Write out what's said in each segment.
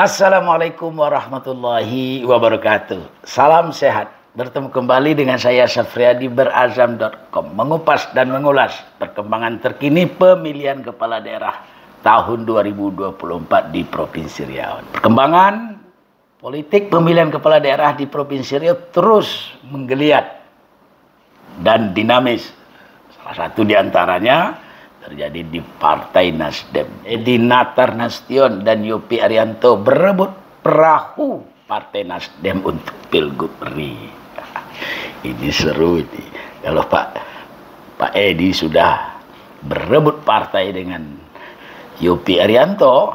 Assalamualaikum warahmatullahi wabarakatuh. Salam sehat. Bertemu kembali dengan saya Syafriadi berazam.com, mengupas dan mengulas perkembangan terkini pemilihan kepala daerah tahun 2024 di Provinsi Riau. Perkembangan politik pemilihan kepala daerah di Provinsi Riau terus menggeliat dan dinamis. Salah satu diantaranya terjadi di Partai Nasdem. Edi Natar Nasution dan Yopie Arianto berebut perahu Partai Nasdem untuk Pilgub RI. Ini seru ini. Kalau Pak Edi sudah berebut partai dengan Yopie Arianto,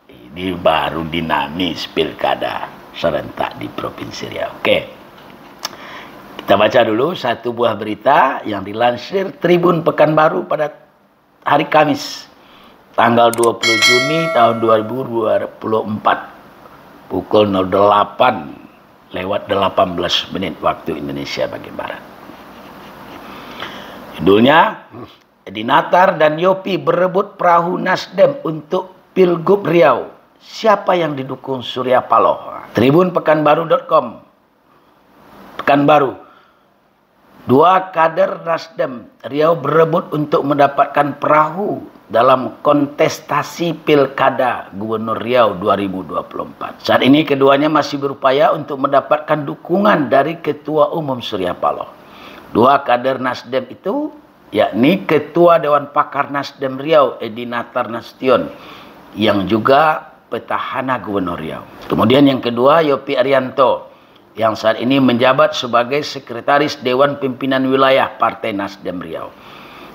ini baru dinamis pilkada serentak di Provinsi Riau. Oke. Kita baca dulu satu buah berita yang dilansir Tribun Pekanbaru pada hari Kamis, tanggal 20 Juni tahun 2024, pukul 08:18 waktu Indonesia bagian Barat. Judulnya, Edi Natar dan Yopie berebut perahu Nasdem untuk Pilgub Riau. Siapa yang didukung Surya Paloh? Tribun Pekanbaru.com. Pekanbaru. Dua kader Nasdem Riau berebut untuk mendapatkan perahu dalam kontestasi Pilkada Gubernur Riau 2024. Saat ini keduanya masih berupaya untuk mendapatkan dukungan dari Ketua Umum Surya Paloh. Dua kader Nasdem itu yakni Ketua Dewan Pakar Nasdem Riau Edi Natar Nasution yang juga petahana Gubernur Riau. Kemudian yang kedua Yopie Arianto yang saat ini menjabat sebagai Sekretaris Dewan Pimpinan Wilayah Partai Nasdem Riau.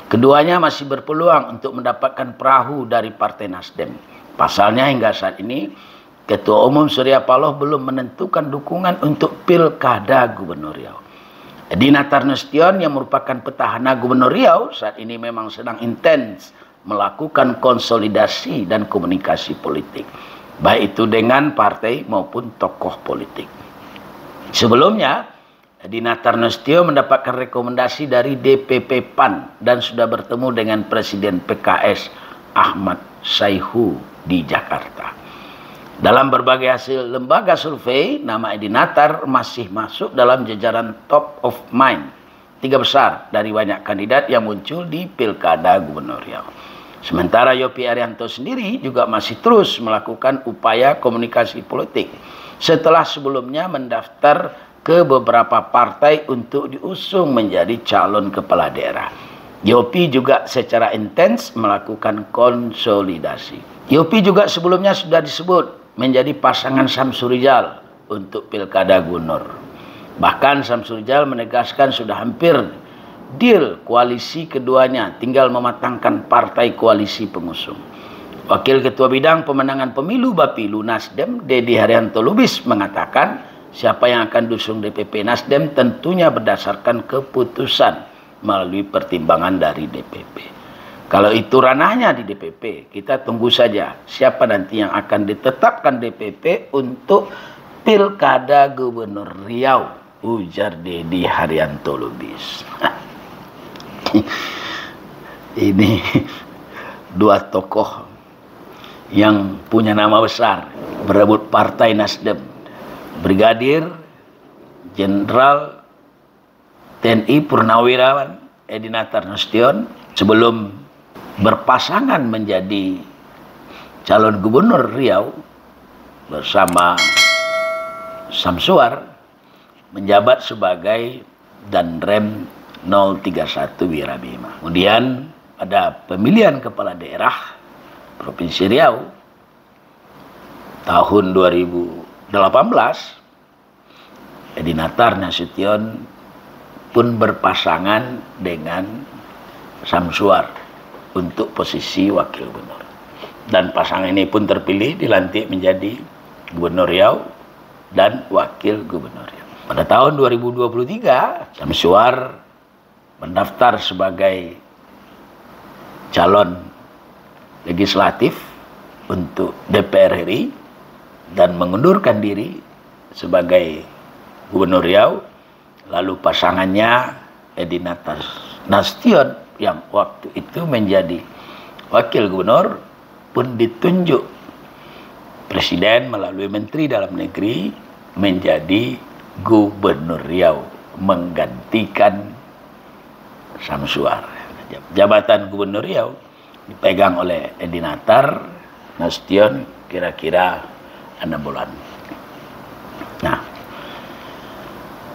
Keduanya masih berpeluang untuk mendapatkan perahu dari Partai Nasdem. Pasalnya hingga saat ini, Ketua Umum Surya Paloh belum menentukan dukungan untuk Pilkada Gubernur Riau. Edi Natar Nasution yang merupakan petahana Gubernur Riau saat ini memang sedang intens melakukan konsolidasi dan komunikasi politik, baik itu dengan partai maupun tokoh politik. Sebelumnya, Edi Natar Nasution mendapatkan rekomendasi dari DPP PAN dan sudah bertemu dengan Presiden PKS Ahmad Saihu di Jakarta. Dalam berbagai hasil lembaga survei, nama Edi Natar masih masuk dalam jajaran top of mind, 3 besar dari banyak kandidat yang muncul di Pilkada Gubernur Riau. Sementara Yopie Arianto sendiri juga masih terus melakukan upaya komunikasi politik setelah sebelumnya mendaftar ke beberapa partai untuk diusung menjadi calon kepala daerah. Yopie juga secara intens melakukan konsolidasi. Yopie juga sebelumnya sudah disebut menjadi pasangan Samsur Rijal untuk Pilkada Gubernur. Bahkan Samsur Rijal menegaskan sudah hampir deal koalisi keduanya, tinggal mematangkan partai koalisi pengusung. Wakil Ketua Bidang Pemenangan Pemilu Bapilu Nasdem, Dedi Haryanto Lubis, mengatakan siapa yang akan dusung DPP Nasdem tentunya berdasarkan keputusan melalui pertimbangan dari DPP. Kalau itu ranahnya di DPP, kita tunggu saja siapa nanti yang akan ditetapkan DPP untuk Pilkada Gubernur Riau, ujar Dedi Haryanto Lubis. Ini dua tokoh yang punya nama besar berebut Partai Nasdem. Brigadir Jenderal TNI Purnawirawan Edi Natar Nasution sebelum berpasangan menjadi calon Gubernur Riau bersama Samsuar menjabat sebagai Danrem 031 Wirabima. Kemudian pada pemilihan kepala daerah Provinsi Riau tahun 2018, Edi Natar Nasution pun berpasangan dengan Samsuar untuk posisi wakil gubernur. Dan pasangan ini pun terpilih, dilantik menjadi Gubernur Riau dan wakil gubernur Riau. Pada tahun 2023, Samsuar mendaftar sebagai calon legislatif untuk DPR RI dan mengundurkan diri sebagai Gubernur Riau. Lalu pasangannya Edi Natar Nasution yang waktu itu menjadi wakil gubernur pun ditunjuk Presiden melalui Menteri Dalam Negeri menjadi Gubernur Riau, menggantikan Samsuar. Jabatan Gubernur Riau dipegang oleh Edi Natar Nasution kira-kira 6 bulan. Nah,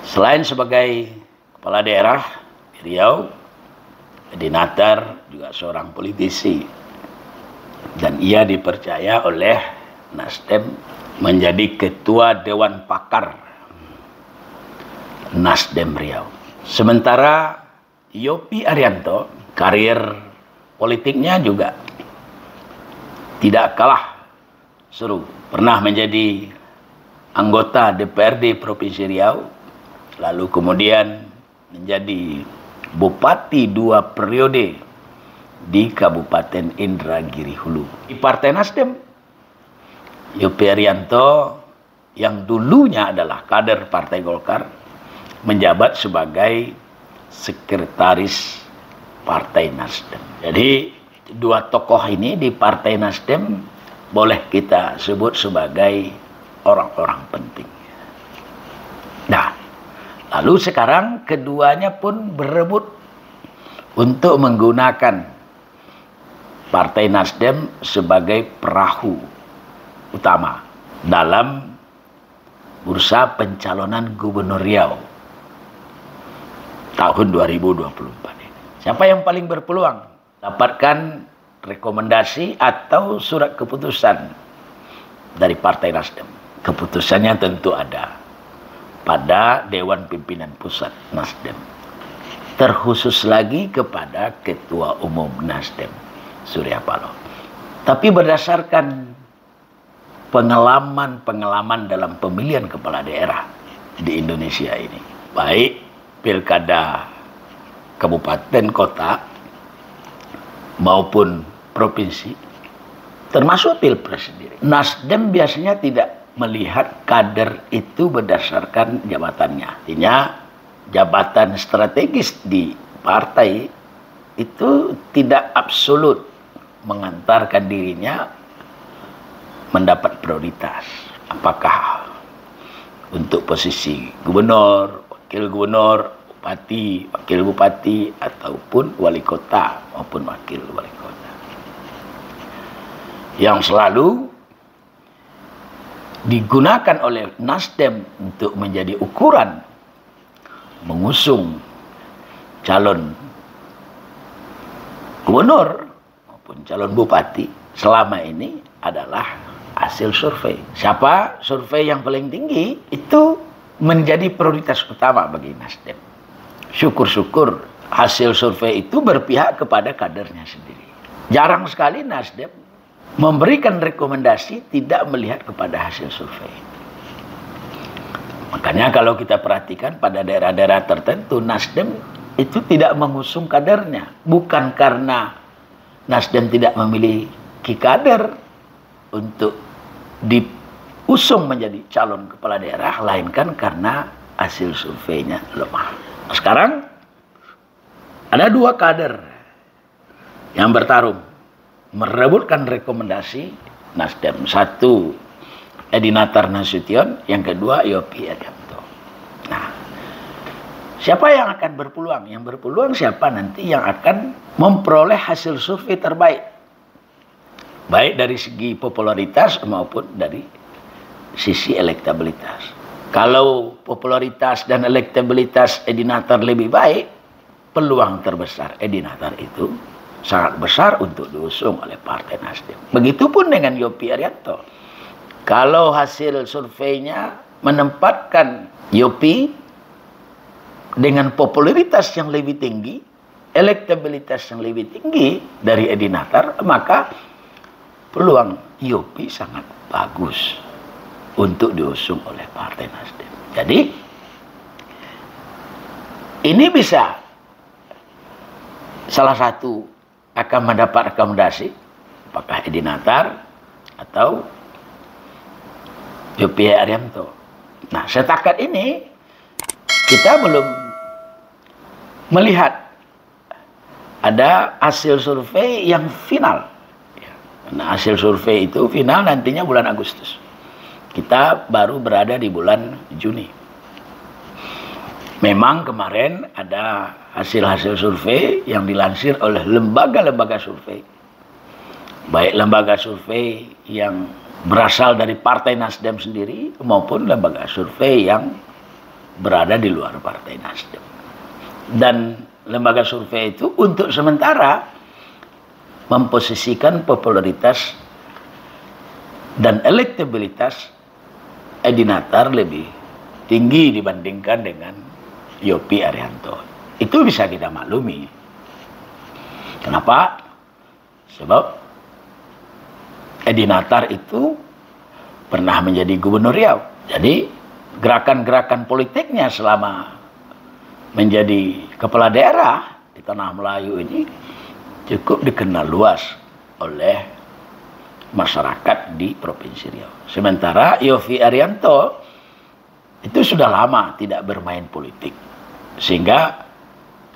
selain sebagai kepala daerah di Riau, Edi Natar juga seorang politisi dan ia dipercaya oleh Nasdem menjadi ketua Dewan Pakar Nasdem Riau. Sementara Yopie Arianto, karir politiknya juga tidak kalah seru. Pernah menjadi anggota DPRD Provinsi Riau, lalu kemudian menjadi bupati 2 periode di Kabupaten Indragiri Hulu. Di Partai Nasdem, Yopie Arianto yang dulunya adalah kader Partai Golkar menjabat sebagai sekretaris Partai Nasdem. Jadi dua tokoh ini di Partai Nasdem boleh kita sebut sebagai orang-orang penting. Nah, lalu sekarang keduanya pun berebut untuk menggunakan Partai Nasdem sebagai perahu utama dalam bursa pencalonan Gubernur Riau tahun 2024 ini. Siapa yang paling berpeluang dapatkan rekomendasi atau surat keputusan dari Partai Nasdem? Keputusannya tentu ada pada Dewan Pimpinan Pusat Nasdem. Terkhusus lagi kepada Ketua Umum Nasdem, Surya Paloh. Tapi berdasarkan pengalaman dalam pemilihan kepala daerah di Indonesia ini, baik pilkada kabupaten kota maupun provinsi, termasuk pilpres sendiri, Nasdem biasanya tidak melihat kader itu berdasarkan jabatannya. Artinya jabatan strategis di partai itu tidak absolut mengantarkan dirinya mendapat prioritas. Apakah untuk posisi gubernur, wakil gubernur, bupati, wakil bupati, ataupun wali kota maupun wakil wali kota. Yang selalu digunakan oleh Nasdem untuk menjadi ukuran mengusung calon gubernur maupun calon bupati selama ini adalah hasil survei. Siapa survei yang paling tinggi itu menjadi prioritas utama bagi Nasdem. Syukur-syukur hasil survei itu berpihak kepada kadernya sendiri. Jarang sekali Nasdem memberikan rekomendasi tidak melihat kepada hasil survei. Makanya kalau kita perhatikan pada daerah-daerah tertentu, Nasdem itu tidak mengusung kadernya. Bukan karena Nasdem tidak memiliki kader untuk diusung menjadi calon kepala daerah, melainkan karena hasil surveinya lemah. Sekarang ada 2 kader yang bertarung merebutkan rekomendasi Nasdem. Satu Edi Natar Nasution, yang kedua Yopie Arianto. Nah, siapa yang akan berpeluang? Yang berpeluang siapa nanti yang akan memperoleh hasil survei terbaik, baik dari segi popularitas maupun dari sisi elektabilitas. Kalau popularitas dan elektabilitas Edi Natar lebih baik, peluang terbesar Edi Natar itu sangat besar untuk diusung oleh Partai Nasdem. Begitupun dengan Yopie Arianto. Kalau hasil surveinya menempatkan Yopie dengan popularitas yang lebih tinggi, elektabilitas yang lebih tinggi dari Edi Natar, maka peluang Yopie sangat bagus untuk diusung oleh Partai Nasdem. Jadi ini bisa salah satu akan mendapat rekomendasi, apakah Edi Natar atau Yopie Arianto. Nah, setakat ini kita belum melihat ada hasil survei yang final. Nah, hasil survei itu final nantinya bulan Agustus. Kita baru berada di bulan Juni. Memang kemarin ada hasil-hasil survei yang dilansir oleh lembaga-lembaga survei. Baik lembaga survei yang berasal dari Partai Nasdem sendiri maupun lembaga survei yang berada di luar Partai Nasdem. Dan lembaga survei itu untuk sementara memposisikan popularitas dan elektabilitas Edi Natar lebih tinggi dibandingkan dengan Yovie Arianto. Itu bisa kita maklumi. Kenapa? Sebab Edi Natar itu pernah menjadi gubernur Riau. Jadi gerakan-gerakan politiknya selama menjadi kepala daerah di Tanah Melayu ini cukup dikenal luas oleh masyarakat di Provinsi Riau. Sementara Yovie Arianto itu sudah lama tidak bermain politik, sehingga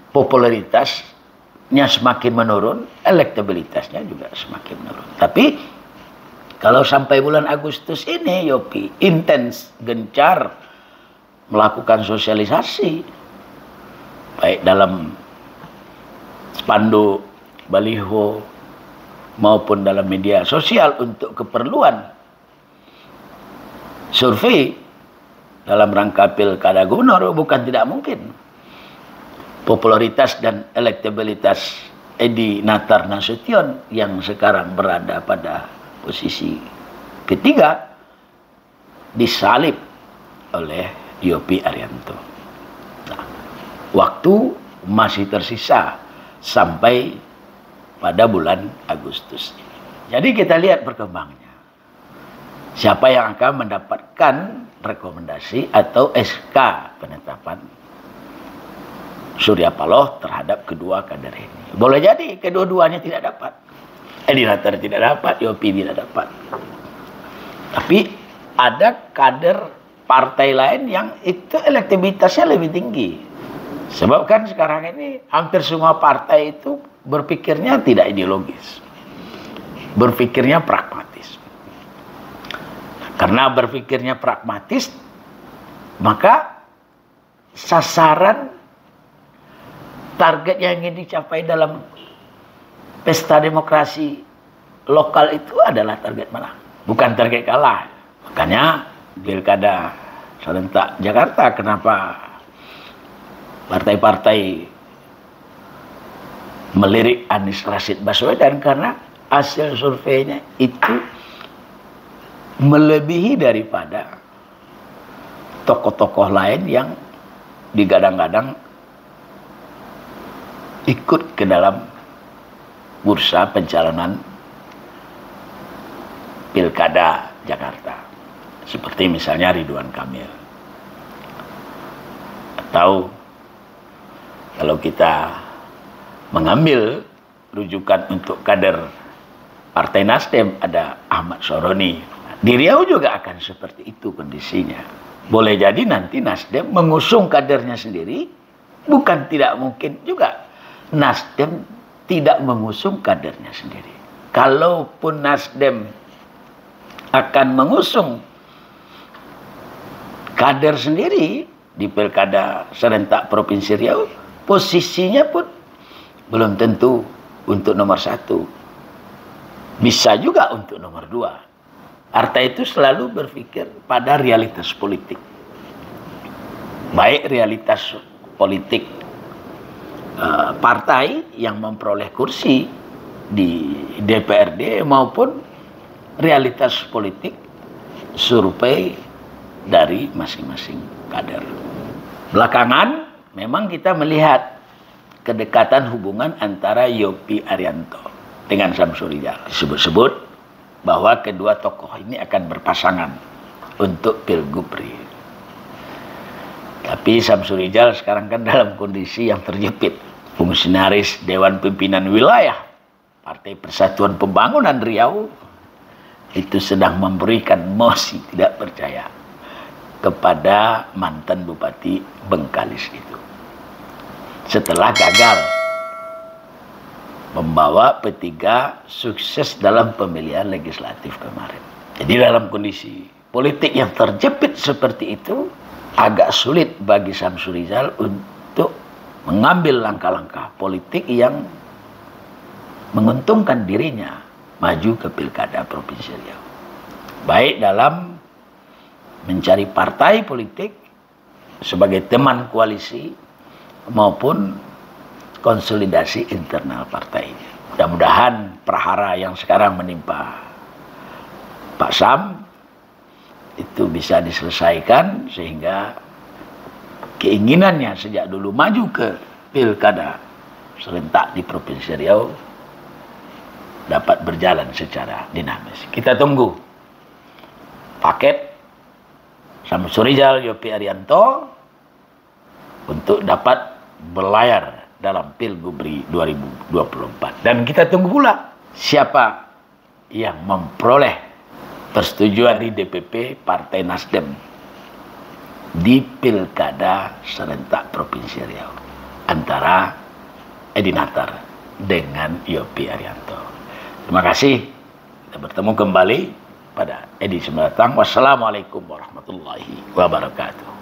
popularitasnya semakin menurun, elektabilitasnya juga semakin menurun. Tapi kalau sampai bulan Agustus ini Yovie intens, gencar melakukan sosialisasi, baik dalam spanduk, baliho, maupun dalam media sosial untuk keperluan survei dalam rangka pilkada gubernur, bukan tidak mungkin popularitas dan elektabilitas Edi Natar Nasution yang sekarang berada pada posisi ketiga disalib oleh Yovie Arianto. Nah, waktu masih tersisa sampai pada bulan Agustus ini. Jadi kita lihat perkembangannya. Siapa yang akan mendapatkan rekomendasi atau SK penetapan Surya Paloh terhadap kedua kader ini. Boleh jadi kedua-duanya tidak dapat. Edi Natar tidak dapat, Yovie tidak dapat. Tapi ada kader partai lain yang itu elektabilitasnya lebih tinggi. Sebab kan sekarang ini hampir semua partai itu berpikirnya tidak ideologis. Berpikirnya pragmatis. Karena berpikirnya pragmatis, maka sasaran target yang ingin dicapai dalam pesta demokrasi lokal itu adalah target menang, bukan target kalah. Makanya pilkada serentak Jakarta, kenapa partai-partai melirik Anies Rashid Baswedan? Karena hasil surveinya itu melebihi daripada tokoh-tokoh lain yang digadang-gadang ikut ke dalam bursa pencalonan pilkada Jakarta, seperti misalnya Ridwan Kamil. Atau kalau kita mengambil rujukan untuk kader Partai Nasdem, ada Ahmad Soroni. Di Riau juga akan seperti itu kondisinya. Boleh jadi nanti Nasdem mengusung kadernya sendiri, bukan tidak mungkin juga Nasdem tidak mengusung kadernya sendiri. Kalaupun Nasdem akan mengusung kader sendiri di pilkada serentak Provinsi Riau, posisinya pun belum tentu untuk nomor 1. Bisa juga untuk nomor 2. Partai itu selalu berpikir pada realitas politik. Baik realitas politik partai yang memperoleh kursi di DPRD maupun realitas politik survei dari masing-masing kader. Belakangan memang kita melihat kedekatan hubungan antara Yovie Arianto dengan Samsur Rijal. Disebut-sebut bahwa kedua tokoh ini akan berpasangan untuk Pilgub Riau. Tapi Samsur Rijal sekarang kan dalam kondisi yang terjepit. Fungsionaris Dewan Pimpinan Wilayah Partai Persatuan Pembangunan Riau itu sedang memberikan mosi tidak percaya kepada mantan Bupati Bengkalis itu. Setelah gagal membawa P3 sukses dalam pemilihan legislatif kemarin. Jadi dalam kondisi politik yang terjepit seperti itu, agak sulit bagi Syamsur Rizal untuk mengambil langkah-langkah politik yang menguntungkan dirinya maju ke Pilkada Provinsi Riau. Baik dalam mencari partai politik sebagai teman koalisi maupun konsolidasi internal partainya. Mudah-mudahan prahara yang sekarang menimpa Pak Sam itu bisa diselesaikan sehingga keinginannya sejak dulu maju ke Pilkada serentak di Provinsi Riau dapat berjalan secara dinamis. Kita tunggu paket Syamsur Rizal Yopie Arianto untuk dapat berlayar dalam Pilgubri 2024. Dan kita tunggu pula siapa yang memperoleh persetujuan di DPP Partai Nasdem di Pilkada serentak Provinsi Riau antara Edi Natar dengan Yopie Arianto. Terima kasih. Kita bertemu kembali pada edisi mendatang. Wassalamualaikum warahmatullahi wabarakatuh.